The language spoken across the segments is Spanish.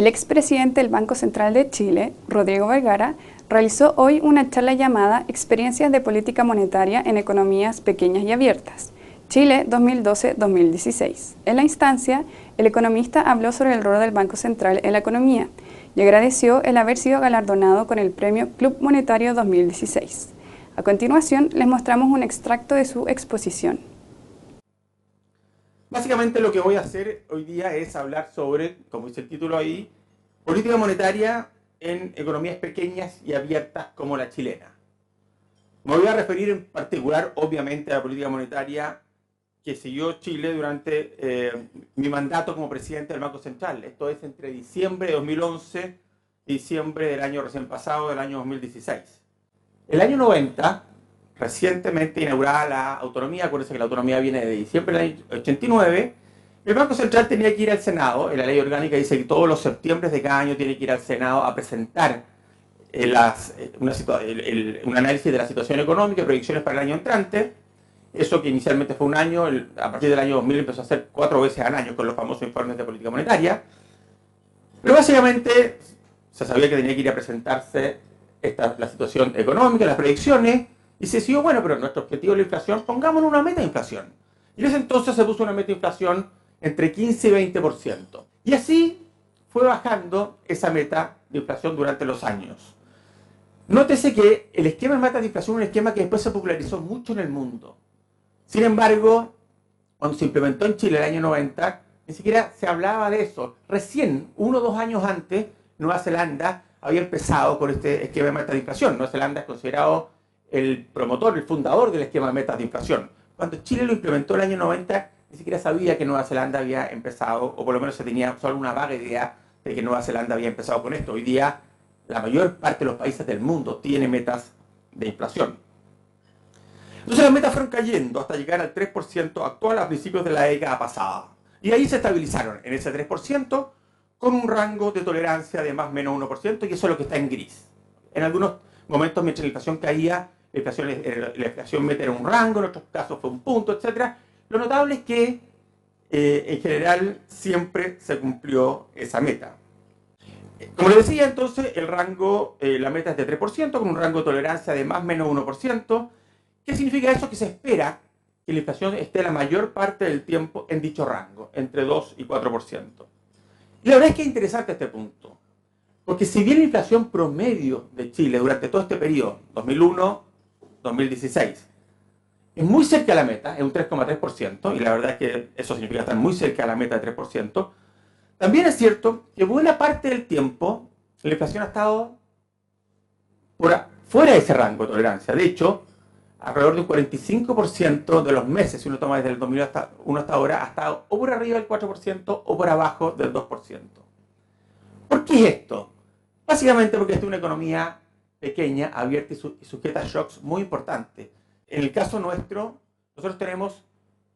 El expresidente del Banco Central de Chile, Rodrigo Vergara, realizó hoy una charla llamada Experiencias de Política Monetaria en Economías Pequeñas y Abiertas, Chile 2012-2016. En la instancia, el economista habló sobre el rol del Banco Central en la economía y agradeció el haber sido galardonado con el premio Club Monetario 2016. A continuación, les mostramos un extracto de su exposición. Básicamente lo que voy a hacer hoy día es hablar sobre, como dice el título ahí, política monetaria en economías pequeñas y abiertas como la chilena. Me voy a referir en particular, obviamente, a la política monetaria que siguió Chile durante mi mandato como presidente del Banco Central. Esto es entre diciembre de 2011 y diciembre del año recién pasado, del año 2016. El año 90, recientemente inaugurada la autonomía, acuérdense que la autonomía viene de diciembre del año 89, el Banco Central tenía que ir al Senado. En la ley orgánica dice que todos los septiembre de cada año tiene que ir al Senado a presentar un análisis de la situación económica y proyecciones para el año entrante. Eso que inicialmente fue un año, a partir del año 2000 empezó a ser 4 veces al año con los famosos informes de política monetaria. Pero básicamente se sabía que tenía que ir a presentarse la situación económica, las proyecciones, y se decidió, bueno, pero nuestro objetivo es la inflación, pongámonos una meta de inflación. Y en ese entonces se puso una meta de inflación entre 15 y 20%. Y así fue bajando esa meta de inflación durante los años. Nótese que el esquema de metas de inflación es un esquema que después se popularizó mucho en el mundo. Sin embargo, cuando se implementó en Chile el año 90, ni siquiera se hablaba de eso. Recién, 1 o 2 años antes, Nueva Zelanda había empezado con este esquema de metas de inflación. Nueva Zelanda es considerado el promotor, el fundador del esquema de metas de inflación. Cuando Chile lo implementó el año 90, ni siquiera sabía que Nueva Zelanda había empezado, o por lo menos se tenía solo una vaga idea de que Nueva Zelanda había empezado con esto. Hoy día, la mayor parte de los países del mundo tiene metas de inflación. Entonces las metas fueron cayendo hasta llegar al 3% actual a principios de la década pasada. Y ahí se estabilizaron en ese 3% con un rango de tolerancia de más o menos 1%, y eso es lo que está en gris. En algunos momentos, mientras la inflación caía, la inflación meta era un rango, en otros casos fue un punto, etc. Lo notable es que en general siempre se cumplió esa meta. Como les decía, entonces el rango, la meta es de 3%, con un rango de tolerancia de más o menos 1%. ¿Qué significa eso? Que se espera que la inflación esté la mayor parte del tiempo en dicho rango, entre 2 y 4%. Y la verdad es que es interesante este punto, porque si bien la inflación promedio de Chile durante todo este periodo, 2001-2016, es muy cerca de la meta, es un 3,3%, y la verdad es que eso significa estar muy cerca de la meta de 3%, también es cierto que buena parte del tiempo la inflación ha estado fuera de ese rango de tolerancia. De hecho, alrededor de un 45% de los meses, si uno toma desde el 2001 hasta ahora, ha estado o por arriba del 4% o por abajo del 2%. ¿Por qué es esto? Básicamente porque esta es una economía pequeña, abierta y sujeta a shocks muy importantes. En el caso nuestro, nosotros tenemos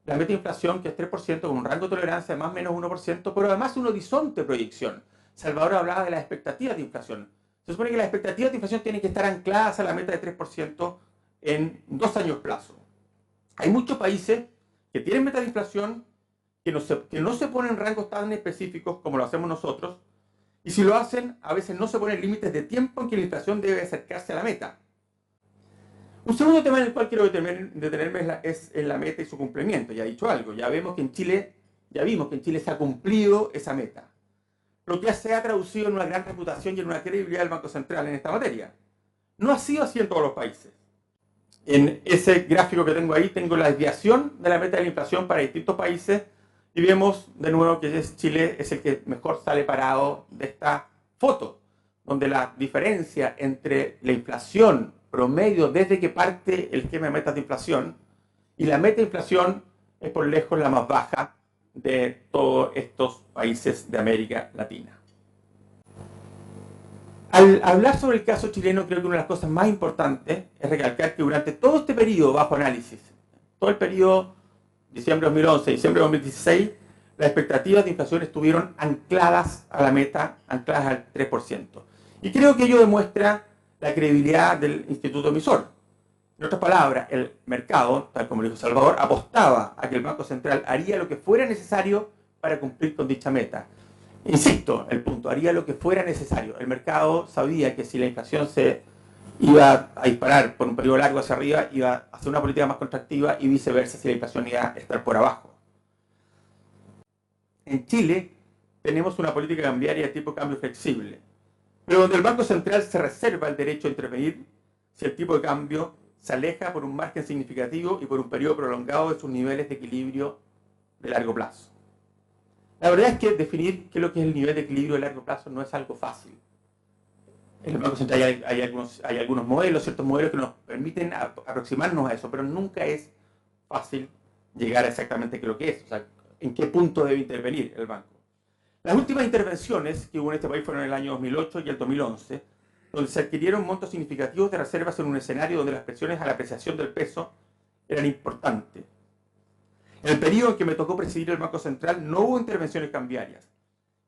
la meta de inflación, que es 3%, con un rango de tolerancia de más o menos 1%, pero además un horizonte de proyección. Salvador hablaba de las expectativas de inflación. Se supone que las expectativas de inflación tienen que estar ancladas a la meta de 3% en 2 años plazo. Hay muchos países que tienen metas de inflación que no se ponen rangos tan específicos como lo hacemos nosotros, y si lo hacen, a veces no se ponen límites de tiempo en que la inflación debe acercarse a la meta. Un segundo tema en el cual quiero detenerme es en la meta y su cumplimiento. Ya he dicho algo, ya vimos que en Chile se ha cumplido esa meta, lo que se ha traducido en una gran reputación y en una credibilidad del Banco Central en esta materia. No ha sido así en todos los países. En ese gráfico que tengo ahí, tengo la desviación de la meta de la inflación para distintos países, y vemos de nuevo que Chile es el que mejor sale parado de esta foto, donde la diferencia entre la inflación promedio desde que parte el esquema de metas de inflación y la meta de inflación es por lejos la más baja de todos estos países de América Latina. Al hablar sobre el caso chileno, creo que una de las cosas más importantes es recalcar que durante todo este periodo bajo análisis, todo el periodo diciembre de 2011, diciembre de 2016, las expectativas de inflación estuvieron ancladas a la meta, ancladas al 3%. Y creo que ello demuestra la credibilidad del instituto emisor. En otras palabras, el mercado, tal como lo dijo Salvador, apostaba a que el Banco Central haría lo que fuera necesario para cumplir con dicha meta. Insisto, el punto, haría lo que fuera necesario. El mercado sabía que si la inflación se iba a disparar por un periodo largo hacia arriba, iba a hacer una política más contractiva y viceversa si la inflación iba a estar por abajo. En Chile tenemos una política cambiaria de tipo de cambio flexible, pero donde el Banco Central se reserva el derecho a intervenir si el tipo de cambio se aleja por un margen significativo y por un periodo prolongado de sus niveles de equilibrio de largo plazo. La verdad es que definir qué es lo que es el nivel de equilibrio de largo plazo no es algo fácil. En el Banco Central hay algunos modelos, ciertos modelos que nos permiten aproximarnos a eso, pero nunca es fácil llegar a exactamente qué es lo que es, o sea, en qué punto debe intervenir el banco. Las últimas intervenciones que hubo en este país fueron en el año 2008 y el 2011, donde se adquirieron montos significativos de reservas en un escenario donde las presiones a la apreciación del peso eran importantes. En el periodo en que me tocó presidir el Banco Central no hubo intervenciones cambiarias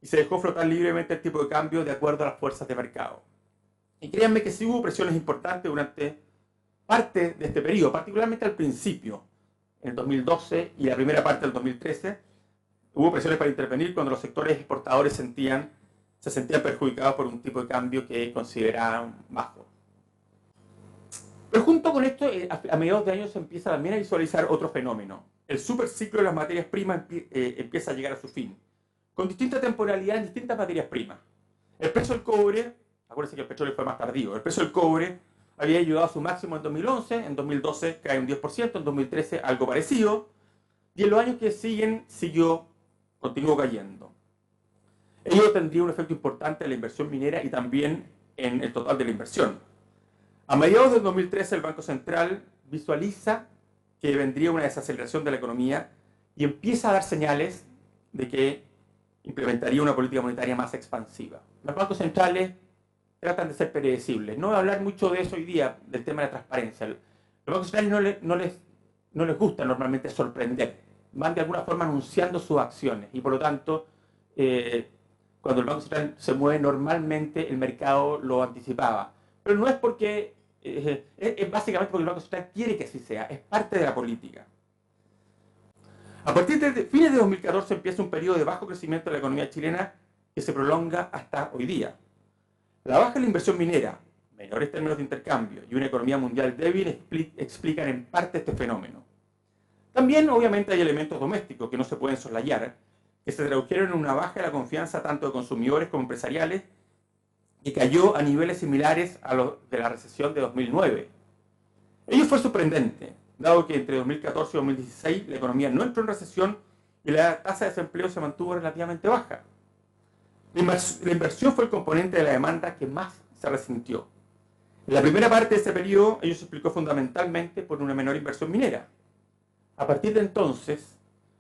y se dejó flotar libremente el tipo de cambio de acuerdo a las fuerzas de mercado. Y créanme que sí hubo presiones importantes durante parte de este periodo, particularmente al principio, en el 2012 y la primera parte del 2013, hubo presiones para intervenir cuando los sectores exportadores se sentían perjudicados por un tipo de cambio que consideraban bajo. Pero junto con esto, a mediados de año se empieza también a visualizar otro fenómeno. El superciclo de las materias primas empieza a llegar a su fin, con distinta temporalidad en distintas materias primas. El precio del cobre, acuérdense que el petróleo fue más tardío, el precio del cobre había llegado a su máximo en 2011, en 2012 cae un 10%, en 2013 algo parecido, y en los años que siguen continuó cayendo. Ello tendría un efecto importante en la inversión minera y también en el total de la inversión. A mediados del 2013 el Banco Central visualiza que vendría una desaceleración de la economía y empieza a dar señales de que implementaría una política monetaria más expansiva. Los bancos centrales tratan de ser predecibles. No voy a hablar mucho de eso hoy día, del tema de la transparencia. Los bancos centrales no les gusta normalmente sorprender. Van de alguna forma anunciando sus acciones y por lo tanto, cuando el Banco Central se mueve normalmente el mercado lo anticipaba. Pero no es porque, es básicamente porque el Banco Central quiere que así sea, es parte de la política. A partir de fines de 2014 empieza un periodo de bajo crecimiento de la economía chilena que se prolonga hasta hoy día. La baja en la inversión minera, menores términos de intercambio y una economía mundial débil explican en parte este fenómeno. También, obviamente, hay elementos domésticos que no se pueden soslayar, que se tradujeron en una baja de la confianza tanto de consumidores como empresariales, que cayó a niveles similares a los de la recesión de 2009. Ello fue sorprendente, dado que entre 2014 y 2016 la economía no entró en recesión y la tasa de desempleo se mantuvo relativamente baja. La inversión fue el componente de la demanda que más se resintió. En la primera parte de ese periodo, ello se explicó fundamentalmente por una menor inversión minera. A partir de entonces,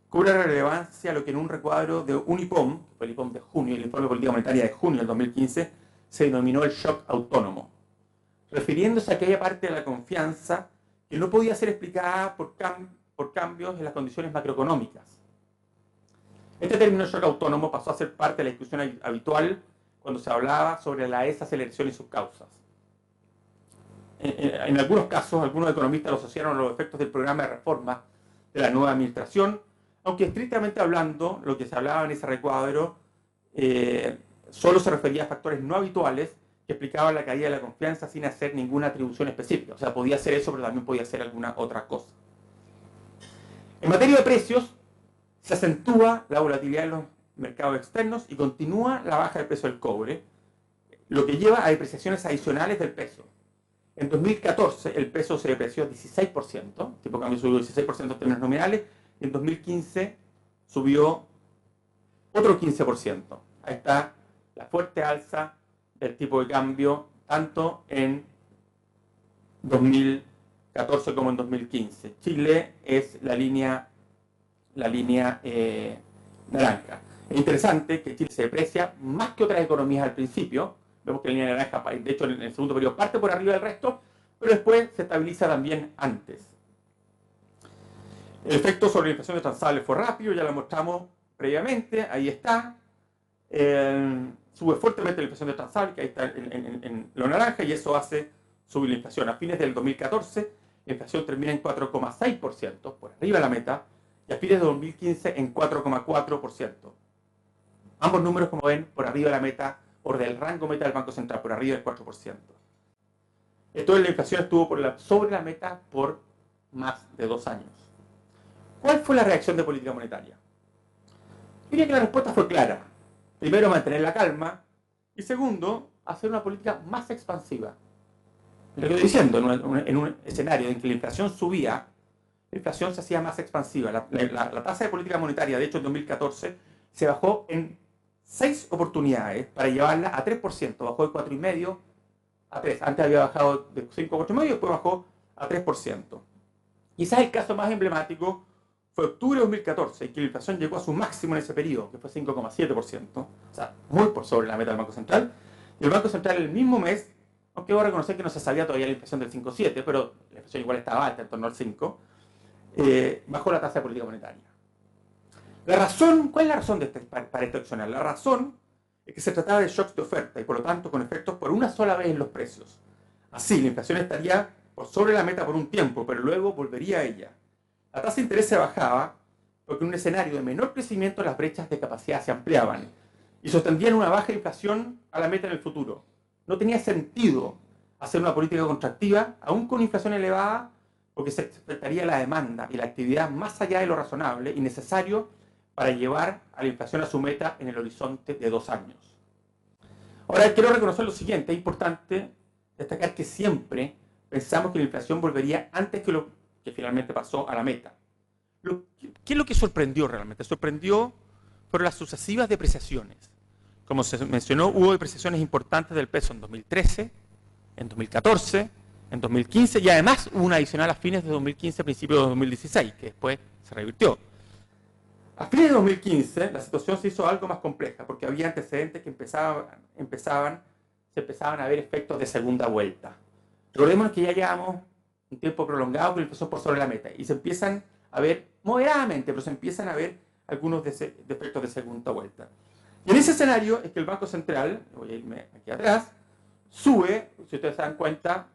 cobra relevancia lo que en un recuadro de un IPOM, que fue el IPOM de junio, el Informe de Política Monetaria de junio del 2015, se denominó el shock autónomo, refiriéndose a aquella parte de la confianza que no podía ser explicada por cambios en las condiciones macroeconómicas. Este término shock autónomo pasó a ser parte de la discusión habitual cuando se hablaba sobre la desaceleración y sus causas. En algunos casos, algunos economistas lo asociaron a los efectos del programa de reforma de la nueva administración, aunque estrictamente hablando, lo que se hablaba en ese recuadro solo se refería a factores no habituales que explicaban la caída de la confianza sin hacer ninguna atribución específica. O sea, podía ser eso, pero también podía ser alguna otra cosa. En materia de precios, se acentúa la volatilidad en los mercados externos y continúa la baja del precio del cobre, lo que lleva a depreciaciones adicionales del peso. En 2014 el peso se depreció 16%, el tipo de cambio subió 16% en términos nominales, y en 2015 subió otro 15%. Ahí está la fuerte alza del tipo de cambio, tanto en 2014 como en 2015. Chile es la línea naranja. Es interesante que Chile se deprecia más que otras economías al principio. Vemos que la línea naranja, de hecho, en el segundo periodo parte por arriba del resto, pero después se estabiliza también antes. El efecto sobre la inflación de transables fue rápido, ya lo mostramos previamente, ahí está. Sube fuertemente la inflación de transables, que ahí está en lo naranja, y eso hace subir la inflación. A fines del 2014, la inflación termina en 4,6%, por arriba de la meta, y a fines de 2015 en 4,4%. Ambos números, como ven, por arriba de la meta, o del rango meta del Banco Central, por arriba del 4%. Entonces la inflación estuvo sobre la meta por más de 2 años. ¿Cuál fue la reacción de política monetaria? Yo diría que la respuesta fue clara. Primero, mantener la calma, y segundo, hacer una política más expansiva. Lo que estoy diciendo, en un escenario en que la inflación subía, la inflación se hacía más expansiva. La tasa de política monetaria, de hecho, en 2014, se bajó en 6 oportunidades para llevarla a 3%. Bajó de 4,5% a 3%. Antes había bajado de 5 a 4,5% y después bajó a 3%. Quizás el caso más emblemático fue octubre de 2014, que la inflación llegó a su máximo en ese periodo, que fue 5,7%, o sea, muy por sobre la meta del Banco Central. Y el Banco Central el mismo mes, aunque debo reconocer que no se sabía todavía la inflación del 5,7%, pero la inflación igual estaba alta, en torno al 5%, bajó la tasa de política monetaria. La razón, ¿cuál es la razón para esta accionar? La razón es que se trataba de shocks de oferta y por lo tanto con efectos por una sola vez en los precios. Así, la inflación estaría por sobre la meta por un tiempo, pero luego volvería a ella. La tasa de interés se bajaba porque en un escenario de menor crecimiento las brechas de capacidad se ampliaban y sostendrían una baja inflación a la meta en el futuro. No tenía sentido hacer una política contractiva, aún con inflación elevada, porque se expectaría la demanda y la actividad más allá de lo razonable y necesario para llevar a la inflación a su meta en el horizonte de 2 años. Ahora, quiero reconocer lo siguiente, es importante destacar que siempre pensamos que la inflación volvería antes que lo que finalmente pasó a la meta. ¿Qué es lo que sorprendió realmente? Sorprendió fueron las sucesivas depreciaciones. Como se mencionó, hubo depreciaciones importantes del peso en 2013, en 2014, en 2015 y además hubo una adicional a fines de 2015, principios de 2016, que después se revirtió. A fines de 2015 la situación se hizo algo más compleja porque había antecedentes que se empezaban a ver efectos de segunda vuelta. Recordemos que ya llevamos un tiempo prolongado con la inflación por sobre la meta y se empiezan a ver moderadamente, pero se empiezan a ver algunos efectos de segunda vuelta. Y en ese escenario es que el Banco Central, voy a irme aquí atrás, sube, si ustedes se dan cuenta,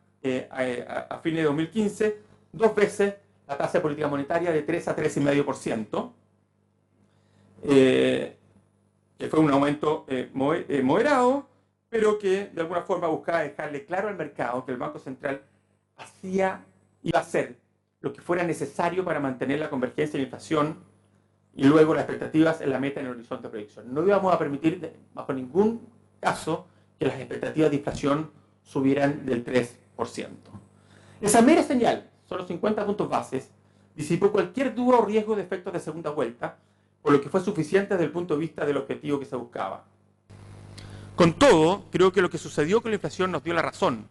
a fines de 2015, 2 veces la tasa de política monetaria de 3 a 3,5%, que fue un aumento moderado, pero que de alguna forma buscaba dejarle claro al mercado que el Banco Central iba a hacer lo que fuera necesario para mantener la convergencia de la inflación y luego las expectativas en la meta en el horizonte de proyección. No íbamos a permitir, bajo ningún caso, que las expectativas de inflación subieran del 3%. Esa mera señal, solo 50 puntos bases, disipó cualquier duda o riesgo de efectos de segunda vuelta, por lo que fue suficiente desde el punto de vista del objetivo que se buscaba. Con todo, creo que lo que sucedió con la inflación nos dio la razón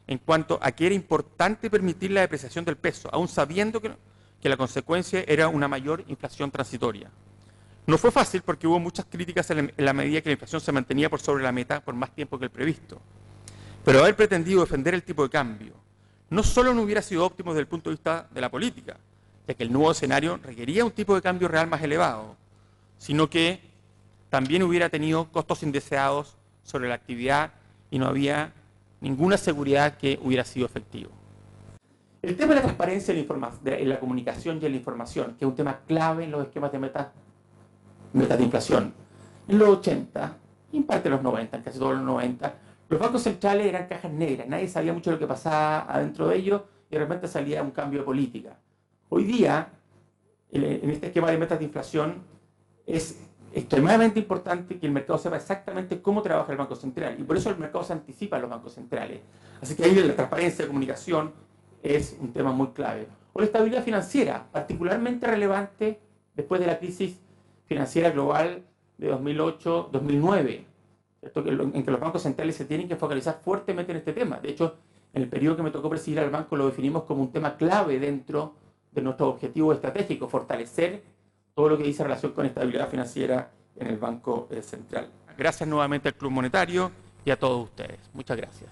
en cuanto a que era importante permitir la depreciación del peso, aún sabiendo que la consecuencia era una mayor inflación transitoria. No fue fácil porque hubo muchas críticas en la medida que la inflación se mantenía por sobre la meta por más tiempo que el previsto. Pero haber pretendido defender el tipo de cambio no solo no hubiera sido óptimo desde el punto de vista de la política, ya que el nuevo escenario requería un tipo de cambio real más elevado, sino que también hubiera tenido costos indeseados sobre la actividad y no había ninguna seguridad que hubiera sido efectivo. El tema de la transparencia en la comunicación y en la información, que es un tema clave en los esquemas de metas de inflación. En los 80, y en parte de los 90, en casi todos los 90, los bancos centrales eran cajas negras, nadie sabía mucho de lo que pasaba adentro de ellos y de repente salía un cambio de política. Hoy día, en este esquema de metas de inflación, es extremadamente importante que el mercado sepa exactamente cómo trabaja el Banco Central y por eso el mercado se anticipa a los bancos centrales. Así que ahí la transparencia de comunicación es un tema muy clave. O la estabilidad financiera, particularmente relevante después de la crisis financiera global de 2008-2009, en que los bancos centrales se tienen que focalizar fuertemente en este tema. De hecho, en el periodo que me tocó presidir al banco lo definimos como un tema clave dentro de nuestro objetivo estratégico, fortalecer todo lo que dice relación con estabilidad financiera en el Banco Central. Gracias nuevamente al Club Monetario y a todos ustedes. Muchas gracias.